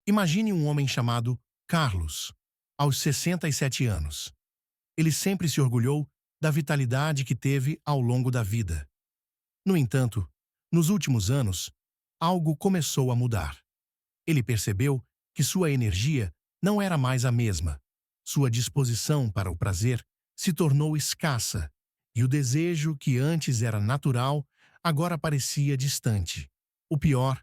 Imagine um homem chamado Carlos, aos 67 anos. Ele sempre se orgulhou da vitalidade que teve ao longo da vida. No entanto, nos últimos anos, algo começou a mudar. Ele percebeu que sua energia não era mais a mesma. Sua disposição para o prazer se tornou escassa, e o desejo que antes era natural agora parecia distante. O pior,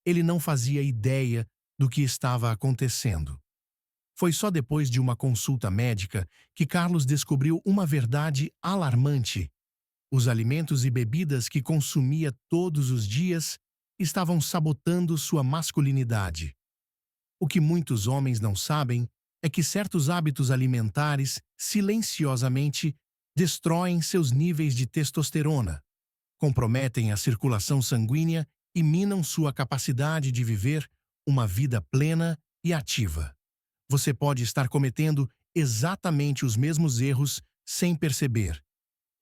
ele não fazia ideia do que estava acontecendo. Foi só depois de uma consulta médica que Carlos descobriu uma verdade alarmante. Os alimentos e bebidas que consumia todos os dias estavam sabotando sua masculinidade. O que muitos homens não sabem é que certos hábitos alimentares silenciosamente destroem seus níveis de testosterona, comprometem a circulação sanguínea e minam sua capacidade de viver uma vida plena e ativa. Você pode estar cometendo exatamente os mesmos erros sem perceber.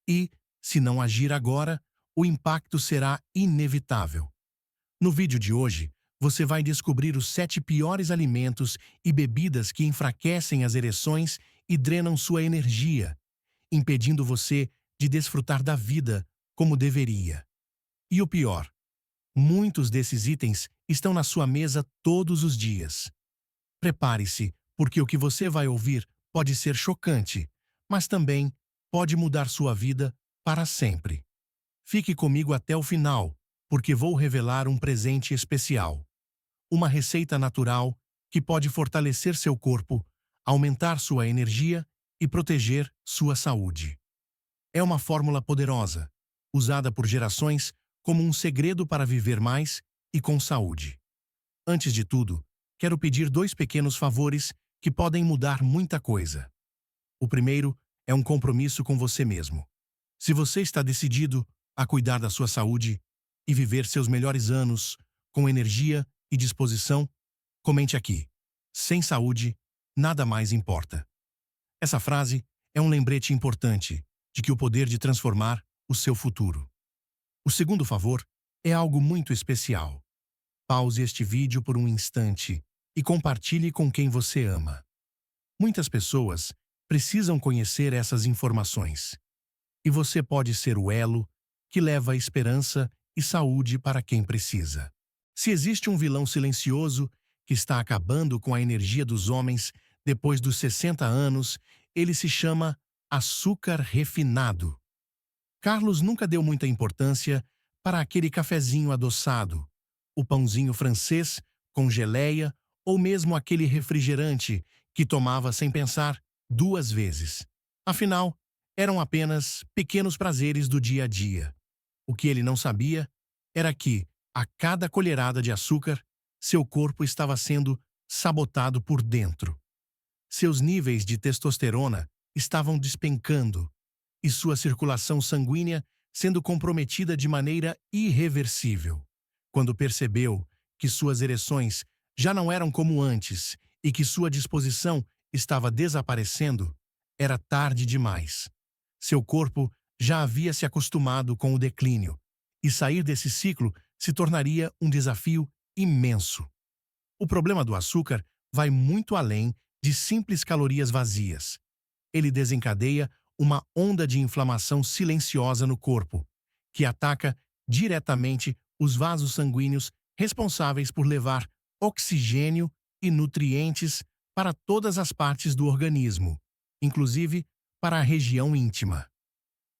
E, se não agir agora, o impacto será inevitável. No vídeo de hoje, você vai descobrir os 7 piores alimentos e bebidas que enfraquecem as ereções e drenam sua energia, impedindo você de desfrutar da vida como deveria. E o pior, muitos desses itens estão na sua mesa todos os dias. Prepare-se, porque o que você vai ouvir pode ser chocante, mas também pode mudar sua vida para sempre. Fique comigo até o final, porque vou revelar um presente especial. Uma receita natural que pode fortalecer seu corpo, aumentar sua energia e proteger sua saúde. É uma fórmula poderosa, usada por gerações como um segredo para viver mais e com saúde. Antes de tudo, quero pedir 2 pequenos favores que podem mudar muita coisa. O primeiro é um compromisso com você mesmo. Se você está decidido a cuidar da sua saúde e viver seus melhores anos com energia e disposição, comente aqui: sem saúde, nada mais importa. Essa frase é um lembrete importante de que o poder de transformar o seu futuro. O segundo favor é algo muito especial. Pause este vídeo por um instante e compartilhe com quem você ama. Muitas pessoas precisam conhecer essas informações. E você pode ser o elo que leva esperança e saúde para quem precisa. Se existe um vilão silencioso que está acabando com a energia dos homens depois dos 60 anos, ele se chama açúcar refinado. Carlos nunca deu muita importância para aquele cafezinho adoçado, o pãozinho francês com geleia ou mesmo aquele refrigerante que tomava sem pensar 2 vezes. Afinal, eram apenas pequenos prazeres do dia a dia. O que ele não sabia era que, a cada colherada de açúcar, seu corpo estava sendo sabotado por dentro. Seus níveis de testosterona estavam despencando e sua circulação sanguínea sendo comprometida de maneira irreversível. Quando percebeu que suas ereções já não eram como antes e que sua disposição estava desaparecendo, era tarde demais. Seu corpo já havia se acostumado com o declínio, e sair desse ciclo se tornaria um desafio imenso. O problema do açúcar vai muito além de simples calorias vazias. Ele desencadeia uma onda de inflamação silenciosa no corpo, que ataca diretamente os vasos sanguíneos responsáveis por levar oxigênio e nutrientes para todas as partes do organismo, inclusive para a região íntima.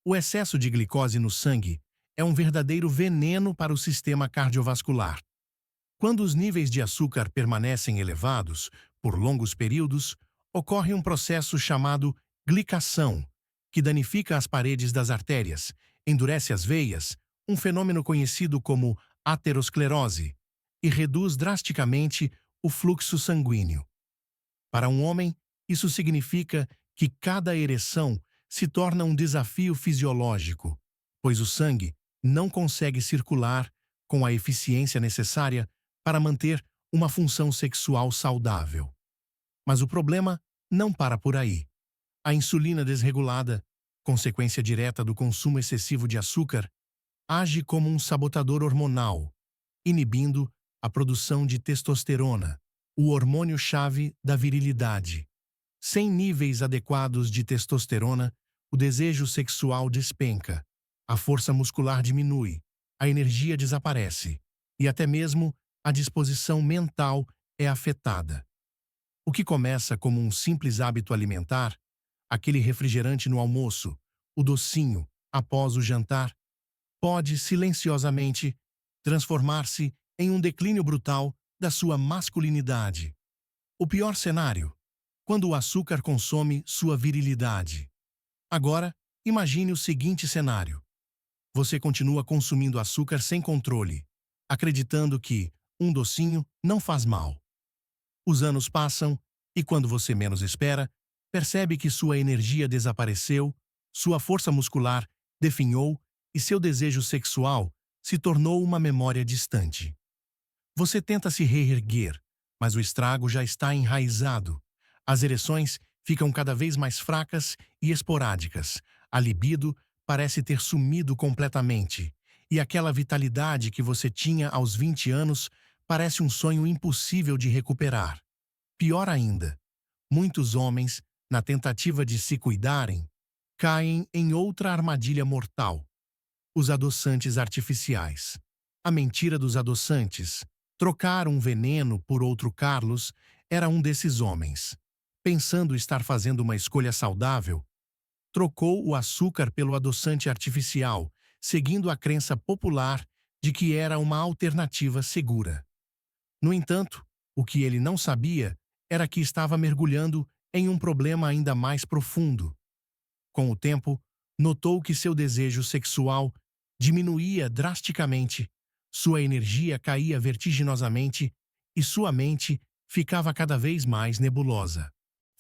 O excesso de glicose no sangue é um verdadeiro veneno para o sistema cardiovascular. Quando os níveis de açúcar permanecem elevados por longos períodos, ocorre um processo chamado glicação, que danifica as paredes das artérias, endurece as veias, um fenômeno conhecido como aterosclerose, e reduz drasticamente o fluxo sanguíneo. Para um homem, isso significa que cada ereção se torna um desafio fisiológico, pois o sangue não consegue circular com a eficiência necessária para manter uma função sexual saudável. Mas o problema não para por aí. A insulina desregulada, consequência direta do consumo excessivo de açúcar, age como um sabotador hormonal, inibindo a produção de testosterona, o hormônio-chave da virilidade. Sem níveis adequados de testosterona, o desejo sexual despenca, a força muscular diminui, a energia desaparece e até mesmo a disposição mental é afetada. O que começa como um simples hábito alimentar, aquele refrigerante no almoço, o docinho após o jantar, pode silenciosamente transformar-se em um declínio brutal da sua masculinidade. O pior cenário, quando o açúcar consome sua virilidade. Agora, imagine o seguinte cenário. Você continua consumindo açúcar sem controle, acreditando que um docinho não faz mal. Os anos passam e, quando você menos espera, percebe que sua energia desapareceu, sua força muscular definhou e seu desejo sexual se tornou uma memória distante. Você tenta se reerguer, mas o estrago já está enraizado. As ereções ficam cada vez mais fracas e esporádicas. A libido parece ter sumido completamente. E aquela vitalidade que você tinha aos 20 anos parece um sonho impossível de recuperar. Pior ainda, muitos homens, na tentativa de se cuidarem, caem em outra armadilha mortal: os adoçantes artificiais. A mentira dos adoçantes, trocar um veneno por outro Carlos, era um desses homens. Pensando estar fazendo uma escolha saudável, trocou o açúcar pelo adoçante artificial, seguindo a crença popular de que era uma alternativa segura. No entanto, o que ele não sabia era que estava mergulhando em um problema ainda mais profundo. Com o tempo, notou que seu desejo sexual diminuía drasticamente, sua energia caía vertiginosamente e sua mente ficava cada vez mais nebulosa.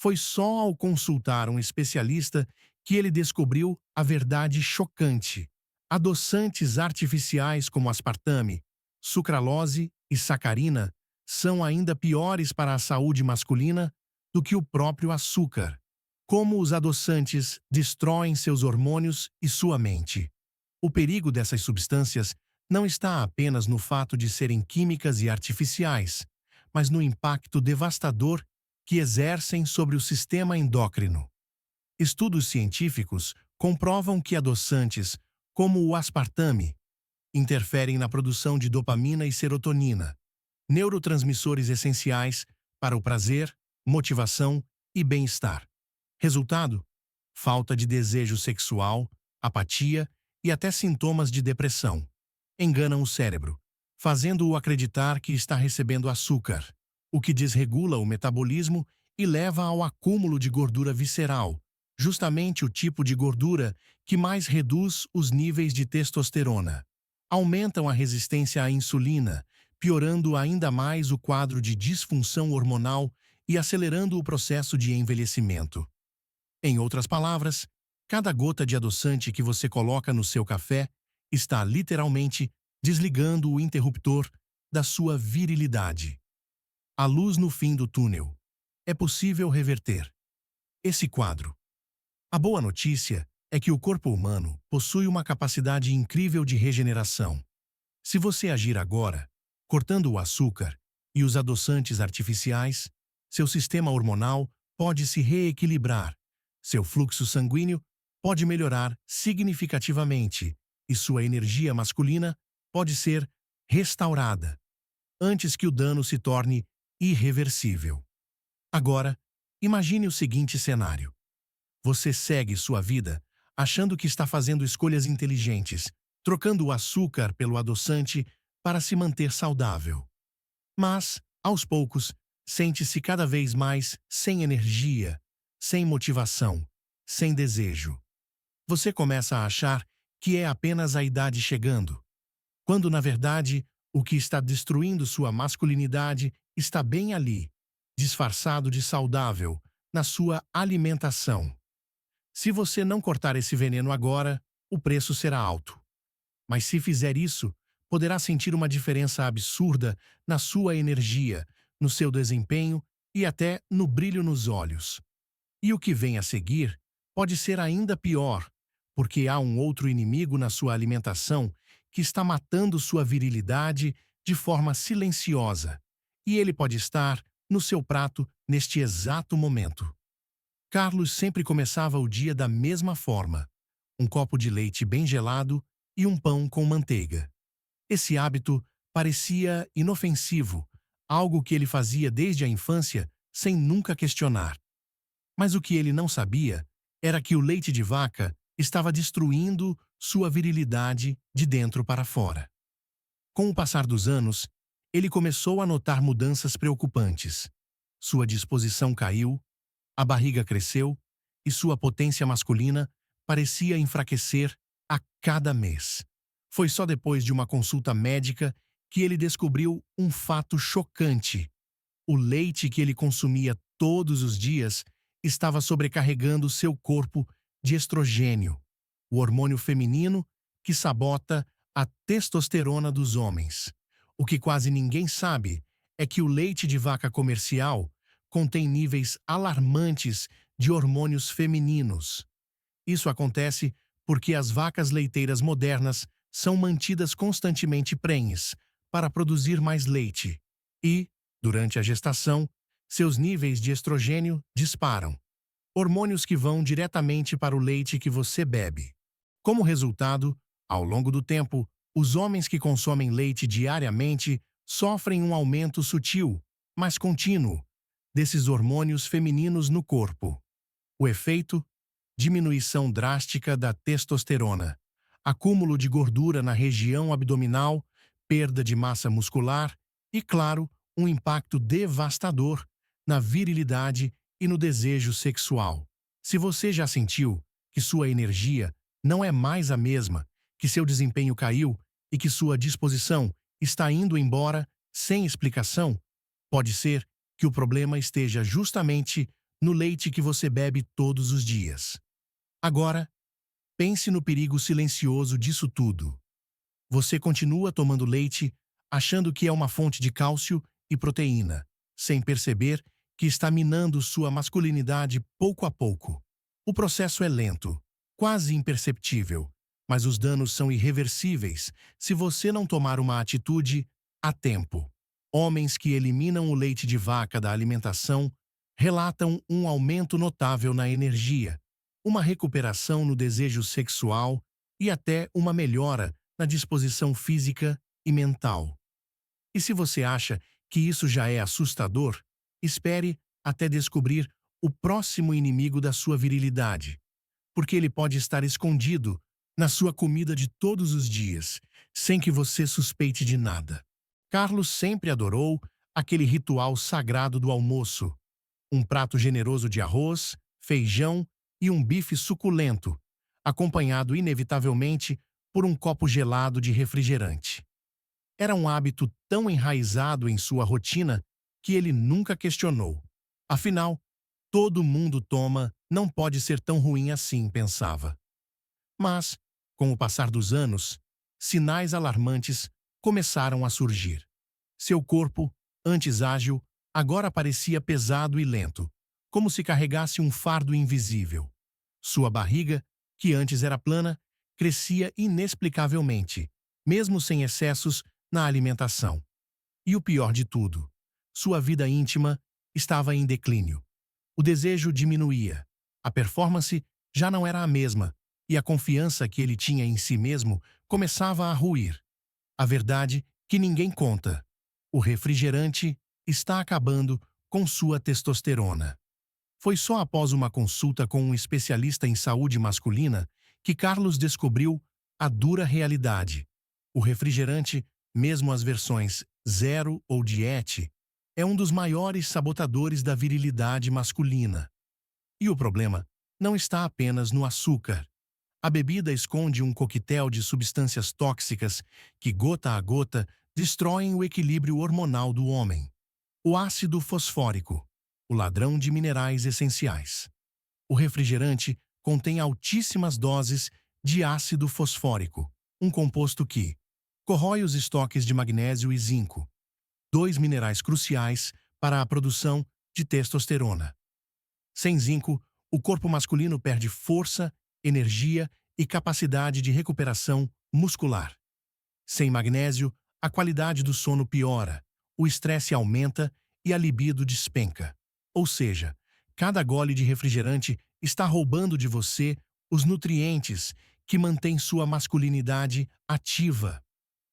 Foi só ao consultar um especialista que ele descobriu a verdade chocante. Adoçantes artificiais como aspartame, sucralose e sacarina são ainda piores para a saúde masculina do que o próprio açúcar. Como os adoçantes destroem seus hormônios e sua mente. O perigo dessas substâncias não está apenas no fato de serem químicas e artificiais, mas no impacto devastador que exercem sobre o sistema endócrino. Estudos científicos comprovam que adoçantes, como o aspartame, interferem na produção de dopamina e serotonina, neurotransmissores essenciais para o prazer, motivação e bem-estar. Resultado: falta de desejo sexual, apatia e até sintomas de depressão. Enganam o cérebro, fazendo-o acreditar que está recebendo açúcar, o que desregula o metabolismo e leva ao acúmulo de gordura visceral, justamente o tipo de gordura que mais reduz os níveis de testosterona. Aumentam a resistência à insulina, piorando ainda mais o quadro de disfunção hormonal e acelerando o processo de envelhecimento. Em outras palavras, cada gota de adoçante que você coloca no seu café está literalmente desligando o interruptor da sua virilidade. A luz no fim do túnel. É possível reverter esse quadro. A boa notícia é que o corpo humano possui uma capacidade incrível de regeneração. Se você agir agora, cortando o açúcar e os adoçantes artificiais, seu sistema hormonal pode se reequilibrar, seu fluxo sanguíneo pode melhorar significativamente e sua energia masculina pode ser restaurada, antes que o dano se torne irreversível. Agora, imagine o seguinte cenário. Você segue sua vida achando que está fazendo escolhas inteligentes, trocando o açúcar pelo adoçante para se manter saudável. Mas, aos poucos, sente-se cada vez mais sem energia, sem motivação, sem desejo. Você começa a achar que é apenas a idade chegando, quando, na verdade, o que está destruindo sua masculinidade está bem ali, disfarçado de saudável, na sua alimentação. Se você não cortar esse veneno agora, o preço será alto. Mas se fizer isso, poderá sentir uma diferença absurda na sua energia, no seu desempenho e até no brilho nos olhos. E o que vem a seguir pode ser ainda pior, porque há um outro inimigo na sua alimentação que está matando sua virilidade de forma silenciosa, e ele pode estar no seu prato neste exato momento. Carlos sempre começava o dia da mesma forma: um copo de leite bem gelado e um pão com manteiga. Esse hábito parecia inofensivo, algo que ele fazia desde a infância sem nunca questionar. Mas o que ele não sabia era que o leite de vaca estava destruindo sua virilidade de dentro para fora. Com o passar dos anos, ele começou a notar mudanças preocupantes. Sua disposição caiu, a barriga cresceu e sua potência masculina parecia enfraquecer a cada mês. Foi só depois de uma consulta médica que ele descobriu um fato chocante: o leite que ele consumia todos os dias estava sobrecarregando seu corpo de estrogênio, o hormônio feminino que sabota a testosterona dos homens. O que quase ninguém sabe é que o leite de vaca comercial contém níveis alarmantes de hormônios femininos. Isso acontece porque as vacas leiteiras modernas são mantidas constantemente prenhes para produzir mais leite e, durante a gestação, seus níveis de estrogênio disparam, hormônios que vão diretamente para o leite que você bebe. Como resultado, ao longo do tempo, os homens que consomem leite diariamente sofrem um aumento sutil, mas contínuo, desses hormônios femininos no corpo. O efeito: diminuição drástica da testosterona, acúmulo de gordura na região abdominal, perda de massa muscular e, claro, um impacto devastador na virilidade e no desejo sexual. Se você já sentiu que sua energia não é mais a mesma, que seu desempenho caiu e que sua disposição está indo embora sem explicação, pode ser que o problema esteja justamente no leite que você bebe todos os dias. Agora, pense no perigo silencioso disso tudo. Você continua tomando leite achando que é uma fonte de cálcio e proteína, sem perceber que está minando sua masculinidade pouco a pouco. O processo é lento, quase imperceptível, mas os danos são irreversíveis se você não tomar uma atitude a tempo. Homens que eliminam o leite de vaca da alimentação relatam um aumento notável na energia, uma recuperação no desejo sexual e até uma melhora na disposição física e mental. E se você acha que isso já é assustador, espere até descobrir o próximo inimigo da sua virilidade, porque ele pode estar escondido na sua comida de todos os dias, sem que você suspeite de nada. Carlos sempre adorou aquele ritual sagrado do almoço: um prato generoso de arroz, feijão e um bife suculento, acompanhado inevitavelmente por um copo gelado de refrigerante. Era um hábito tão enraizado em sua rotina que ele nunca questionou. Afinal, todo mundo toma, não pode ser tão ruim assim, pensava. Mas, com o passar dos anos, sinais alarmantes começaram a surgir. Seu corpo, antes ágil, agora parecia pesado e lento, como se carregasse um fardo invisível. Sua barriga, que antes era plana, crescia inexplicavelmente, mesmo sem excessos na alimentação. E o pior de tudo: sua vida íntima estava em declínio. O desejo diminuía, a performance já não era a mesma, e a confiança que ele tinha em si mesmo começava a ruir. A verdade que ninguém conta: o refrigerante está acabando com sua testosterona. Foi só após uma consulta com um especialista em saúde masculina que Carlos descobriu a dura realidade. O refrigerante, mesmo as versões zero ou diete, é um dos maiores sabotadores da virilidade masculina. E o problema não está apenas no açúcar. A bebida esconde um coquetel de substâncias tóxicas que, gota a gota, destroem o equilíbrio hormonal do homem. O ácido fosfórico, o ladrão de minerais essenciais. O refrigerante contém altíssimas doses de ácido fosfórico, um composto que corrói os estoques de magnésio e zinco, dois minerais cruciais para a produção de testosterona. Sem zinco, o corpo masculino perde força, energia e capacidade de recuperação muscular. Sem magnésio, a qualidade do sono piora, o estresse aumenta e a libido despenca. Ou seja, cada gole de refrigerante está roubando de você os nutrientes que mantêm sua masculinidade ativa.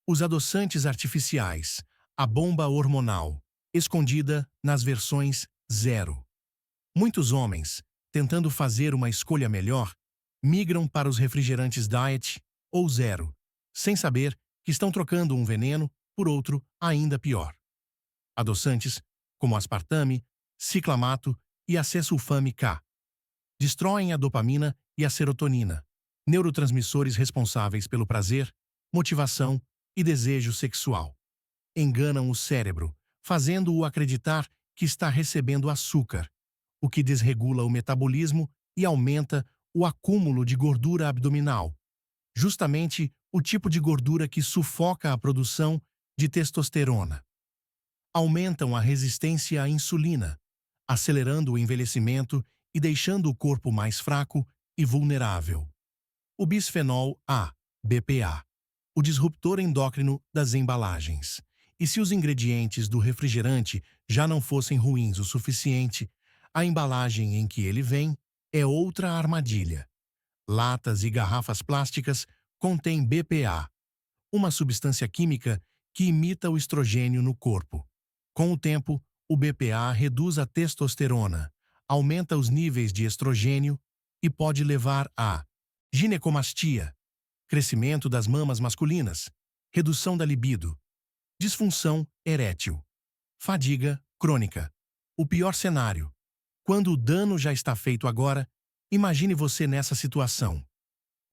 Os adoçantes artificiais, a bomba hormonal, escondida nas versões zero. Muitos homens, tentando fazer uma escolha melhor, migram para os refrigerantes diet ou zero, sem saber que estão trocando um veneno por outro ainda pior. Adoçantes, como aspartame, ciclamato e acesulfame K, destroem a dopamina e a serotonina, neurotransmissores responsáveis pelo prazer, motivação e desejo sexual. Enganam o cérebro, fazendo-o acreditar que está recebendo açúcar, o que desregula o metabolismo e aumenta o acúmulo de gordura abdominal, justamente o tipo de gordura que sufoca a produção de testosterona. Aumentam a resistência à insulina, acelerando o envelhecimento e deixando o corpo mais fraco e vulnerável. O bisfenol A, BPA, o disruptor endócrino das embalagens. E se os ingredientes do refrigerante já não fossem ruins o suficiente, a embalagem em que ele vem é outra armadilha. Latas e garrafas plásticas contêm BPA, uma substância química que imita o estrogênio no corpo. Com o tempo, o BPA reduz a testosterona, aumenta os níveis de estrogênio e pode levar a ginecomastia, crescimento das mamas masculinas, redução da libido, disfunção erétil, fadiga crônica. O pior cenário: quando o dano já está feito agora, imagine você nessa situação.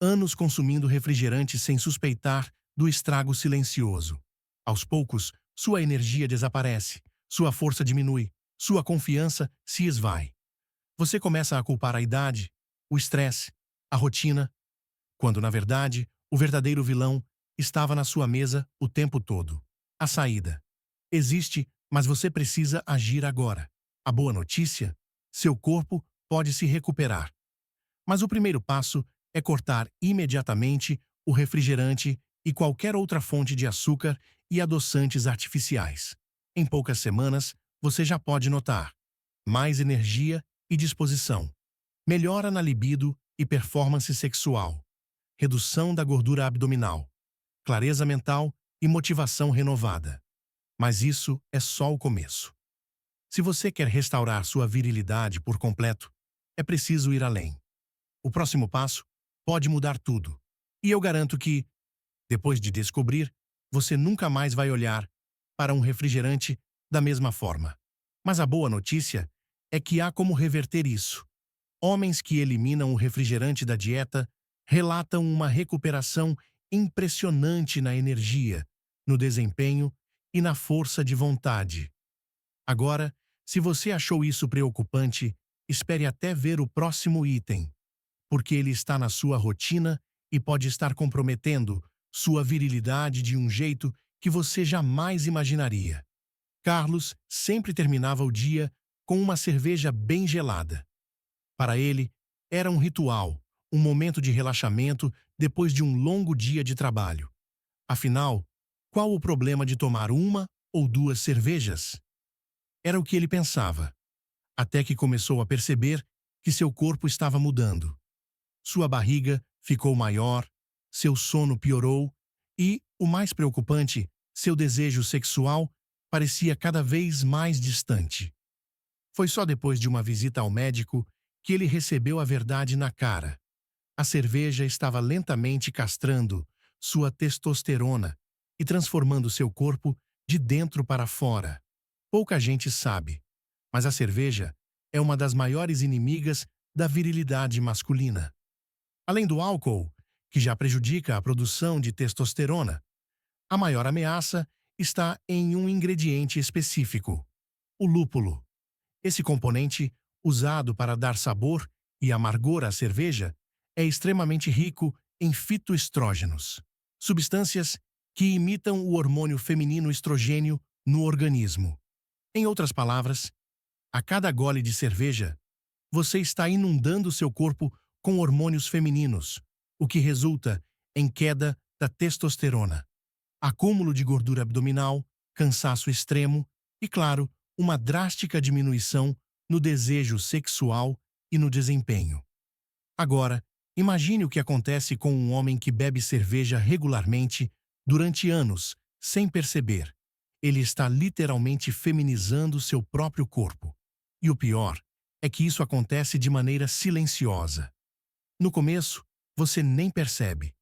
Anos consumindo refrigerante sem suspeitar do estrago silencioso. Aos poucos, sua energia desaparece, sua força diminui, sua confiança se esvai. Você começa a culpar a idade, o estresse, a rotina, quando, na verdade, o verdadeiro vilão estava na sua mesa o tempo todo. A saída existe, mas você precisa agir agora. A boa notícia: seu corpo pode se recuperar. Mas o primeiro passo é cortar imediatamente o refrigerante e qualquer outra fonte de açúcar e adoçantes artificiais. Em poucas semanas, você já pode notar mais energia e disposição, melhora na libido e performance sexual, redução da gordura abdominal, clareza mental e motivação renovada. Mas isso é só o começo. Se você quer restaurar sua virilidade por completo, é preciso ir além. O próximo passo pode mudar tudo. E eu garanto que, depois de descobrir, você nunca mais vai olhar para um refrigerante da mesma forma. Mas a boa notícia é que há como reverter isso. Homens que eliminam o refrigerante da dieta relatam uma recuperação impressionante na energia, no desempenho e na força de vontade. Agora, se você achou isso preocupante, espere até ver o próximo item, porque ele está na sua rotina e pode estar comprometendo sua virilidade de um jeito que você jamais imaginaria. Carlos sempre terminava o dia com uma cerveja bem gelada. Para ele, era um ritual, um momento de relaxamento depois de um longo dia de trabalho. Afinal, qual o problema de tomar uma ou duas cervejas? Era o que ele pensava, até que começou a perceber que seu corpo estava mudando. Sua barriga ficou maior, seu sono piorou e, o mais preocupante, seu desejo sexual parecia cada vez mais distante. Foi só depois de uma visita ao médico que ele recebeu a verdade na cara. A cerveja estava lentamente castrando sua testosterona e transformando seu corpo de dentro para fora. Pouca gente sabe, mas a cerveja é uma das maiores inimigas da virilidade masculina. Além do álcool, que já prejudica a produção de testosterona, a maior ameaça está em um ingrediente específico: o lúpulo. Esse componente, usado para dar sabor e amargor à cerveja, é extremamente rico em fitoestrógenos, substâncias que imitam o hormônio feminino estrogênio no organismo. Em outras palavras, a cada gole de cerveja, você está inundando seu corpo com hormônios femininos, o que resulta em queda da testosterona, acúmulo de gordura abdominal, cansaço extremo e, claro, uma drástica diminuição no desejo sexual e no desempenho. Agora, imagine o que acontece com um homem que bebe cerveja regularmente durante anos, sem perceber. Ele está literalmente feminizando seu próprio corpo. E o pior é que isso acontece de maneira silenciosa. No começo, você nem percebe.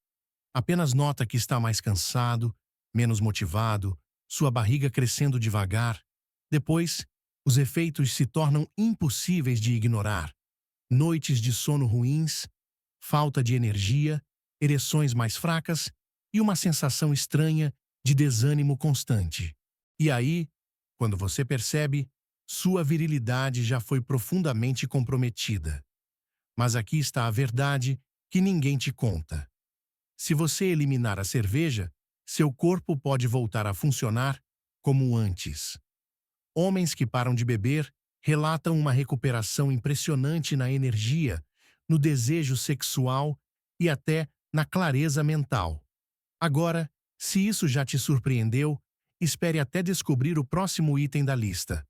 Apenas nota que está mais cansado, menos motivado, sua barriga crescendo devagar. Depois, os efeitos se tornam impossíveis de ignorar. Noites de sono ruins, falta de energia, ereções mais fracas e uma sensação estranha de desânimo constante. E aí, quando você percebe, sua virilidade já foi profundamente comprometida. Mas aqui está a verdade que ninguém te conta. Se você eliminar a cerveja, seu corpo pode voltar a funcionar como antes. Homens que param de beber relatam uma recuperação impressionante na energia, no desejo sexual e até na clareza mental. Agora, se isso já te surpreendeu, espere até descobrir o próximo item da lista,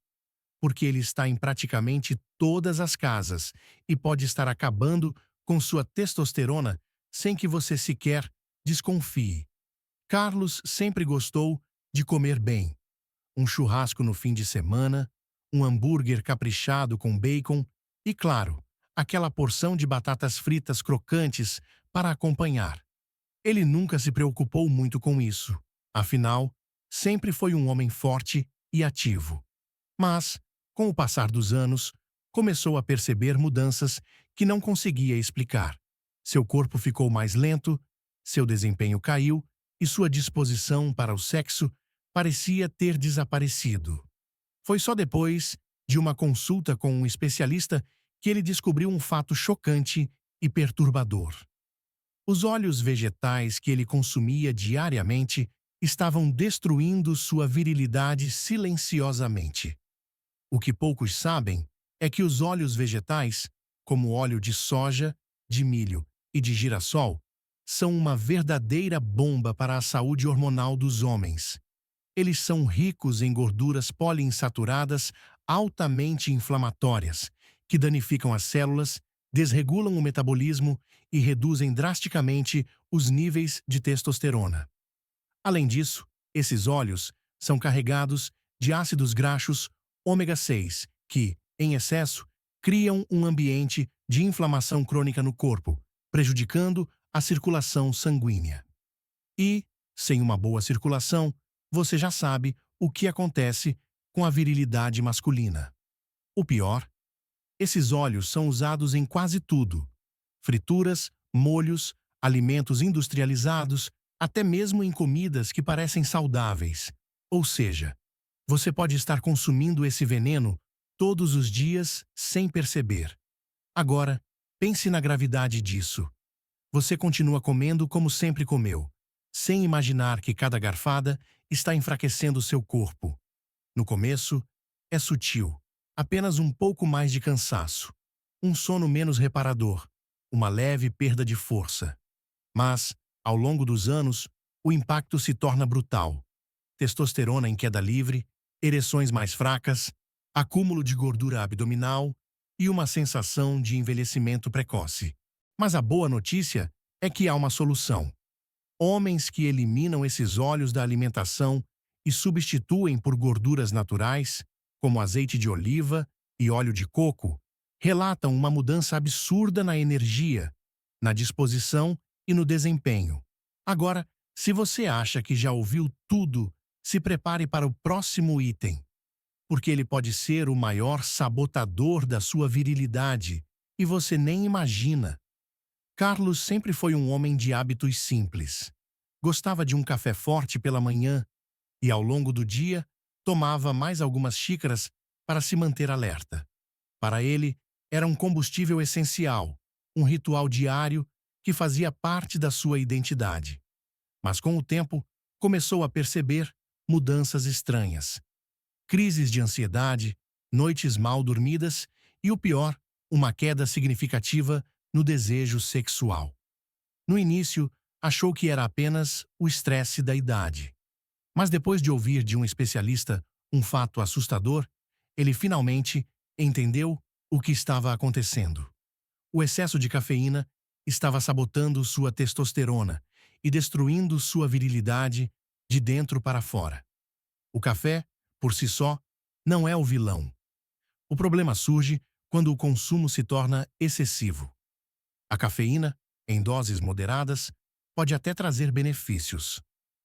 porque ele está em praticamente todas as casas e pode estar acabando com sua testosterona sem que você sequer desconfie. Carlos sempre gostou de comer bem. Um churrasco no fim de semana, um hambúrguer caprichado com bacon e, claro, aquela porção de batatas fritas crocantes para acompanhar. Ele nunca se preocupou muito com isso. Afinal, sempre foi um homem forte e ativo. Mas, com o passar dos anos, começou a perceber mudanças que não conseguia explicar. Seu corpo ficou mais lento, seu desempenho caiu e sua disposição para o sexo parecia ter desaparecido. Foi só depois de uma consulta com um especialista que ele descobriu um fato chocante e perturbador. Os óleos vegetais que ele consumia diariamente estavam destruindo sua virilidade silenciosamente. O que poucos sabem é que os óleos vegetais, como óleo de soja, de milho e de girassol, são uma verdadeira bomba para a saúde hormonal dos homens. Eles são ricos em gorduras poliinsaturadas altamente inflamatórias, que danificam as células, desregulam o metabolismo e reduzem drasticamente os níveis de testosterona. Além disso, esses óleos são carregados de ácidos graxos ômega 6, que, em excesso, criam um ambiente de inflamação crônica no corpo, prejudicando a circulação sanguínea. E, sem uma boa circulação, você já sabe o que acontece com a virilidade masculina. O pior, esses óleos são usados em quase tudo: frituras, molhos, alimentos industrializados, até mesmo em comidas que parecem saudáveis. Ou seja, você pode estar consumindo esse veneno todos os dias sem perceber. Agora, pense na gravidade disso. Você continua comendo como sempre comeu, sem imaginar que cada garfada está enfraquecendo seu corpo. No começo, é sutil, apenas um pouco mais de cansaço, um sono menos reparador, uma leve perda de força. Mas, ao longo dos anos, o impacto se torna brutal. Testosterona em queda livre, ereções mais fracas, acúmulo de gordura abdominal e uma sensação de envelhecimento precoce. Mas a boa notícia é que há uma solução. Homens que eliminam esses óleos da alimentação e substituem por gorduras naturais, como azeite de oliva e óleo de coco, relatam uma mudança absurda na energia, na disposição e no desempenho. Agora, se você acha que já ouviu tudo, se prepare para o próximo item, porque ele pode ser o maior sabotador da sua virilidade e você nem imagina. Carlos sempre foi um homem de hábitos simples. Gostava de um café forte pela manhã e, ao longo do dia, tomava mais algumas xícaras para se manter alerta. Para ele, era um combustível essencial, um ritual diário que fazia parte da sua identidade. Mas, com o tempo, começou a perceber mudanças estranhas. Crises de ansiedade, noites mal dormidas e, o pior, uma queda significativa no desejo sexual. No início, achou que era apenas o estresse da idade. Mas depois de ouvir de um especialista um fato assustador, ele finalmente entendeu o que estava acontecendo. O excesso de cafeína estava sabotando sua testosterona e destruindo sua virilidade de dentro para fora. O café, por si só, não é o vilão. O problema surge quando o consumo se torna excessivo. A cafeína, em doses moderadas, pode até trazer benefícios,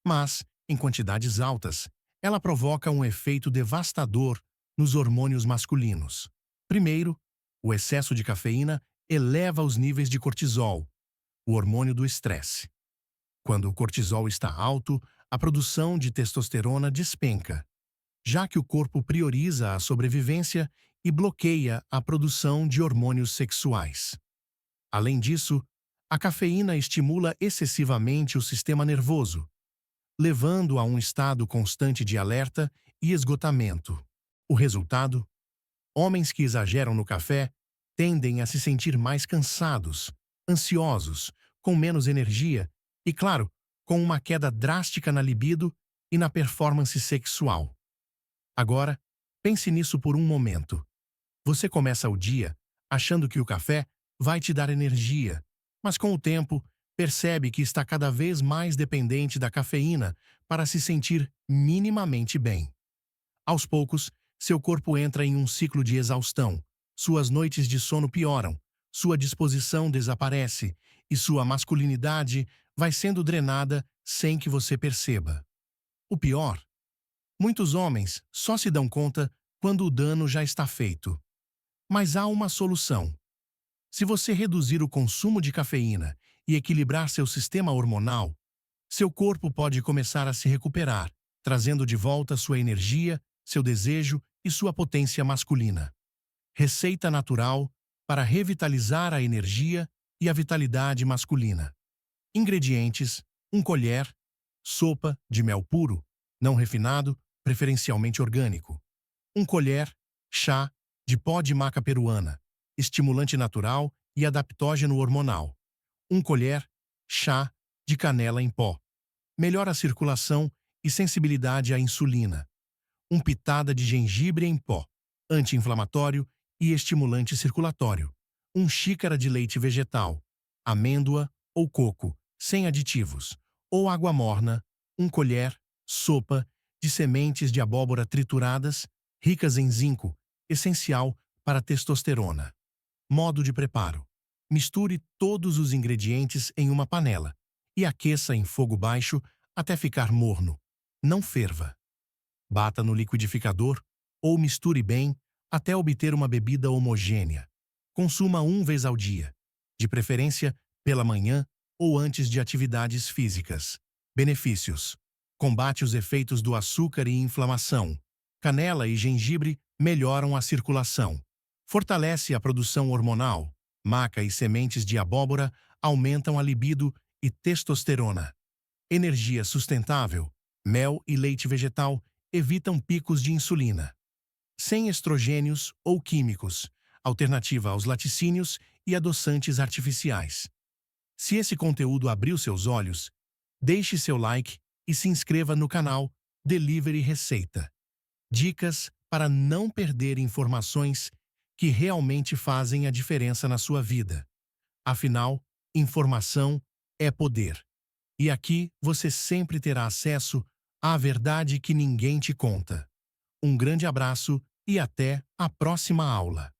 mas, em quantidades altas, ela provoca um efeito devastador nos hormônios masculinos. Primeiro, o excesso de cafeína eleva os níveis de cortisol, o hormônio do estresse. Quando o cortisol está alto, a produção de testosterona despenca, já que o corpo prioriza a sobrevivência e bloqueia a produção de hormônios sexuais. Além disso, a cafeína estimula excessivamente o sistema nervoso, levando a um estado constante de alerta e esgotamento. O resultado? Homens que exageram no café tendem a se sentir mais cansados, ansiosos, com menos energia e, claro, com uma queda drástica na libido e na performance sexual. Agora, pense nisso por um momento. Você começa o dia achando que o café vai te dar energia, mas com o tempo percebe que está cada vez mais dependente da cafeína para se sentir minimamente bem. Aos poucos, seu corpo entra em um ciclo de exaustão, suas noites de sono pioram, sua disposição desaparece e sua masculinidade vai sendo drenada sem que você perceba. O pior, muitos homens só se dão conta quando o dano já está feito. Mas há uma solução. Se você reduzir o consumo de cafeína e equilibrar seu sistema hormonal, seu corpo pode começar a se recuperar, trazendo de volta sua energia, seu desejo e sua potência masculina. Receita natural para revitalizar a energia e a vitalidade masculina. Ingredientes: 1 colher, sopa de mel puro, não refinado, preferencialmente orgânico. 1 colher, chá de pó de maca peruana, estimulante natural e adaptógeno hormonal. 1 colher, chá de canela em pó. Melhora a circulação e sensibilidade à insulina. 1 pitada de gengibre em pó, anti-inflamatório e estimulante circulatório. 1 xícara de leite vegetal, amêndoa ou coco, sem aditivos. Ou água morna, 1 colher, sopa de sementes de abóbora trituradas, ricas em zinco, essencial para a testosterona. Modo de preparo: misture todos os ingredientes em uma panela e aqueça em fogo baixo até ficar morno. Não ferva. Bata no liquidificador ou misture bem até obter uma bebida homogênea. Consuma 1 vez ao dia, de preferência pela manhã ou antes de atividades físicas. Benefícios: combate os efeitos do açúcar e inflamação. Canela e gengibre melhoram a circulação. Fortalece a produção hormonal. Maca e sementes de abóbora aumentam a libido e testosterona. Energia sustentável. Mel e leite vegetal evitam picos de insulina. Sem estrogênios ou químicos, alternativa aos laticínios e adoçantes artificiais. Se esse conteúdo abriu seus olhos, deixe seu like e se inscreva no canal Delivery Receita. Dicas para não perder informações que realmente fazem a diferença na sua vida. Afinal, informação é poder. E aqui você sempre terá acesso à verdade que ninguém te conta. Um grande abraço e até a próxima aula.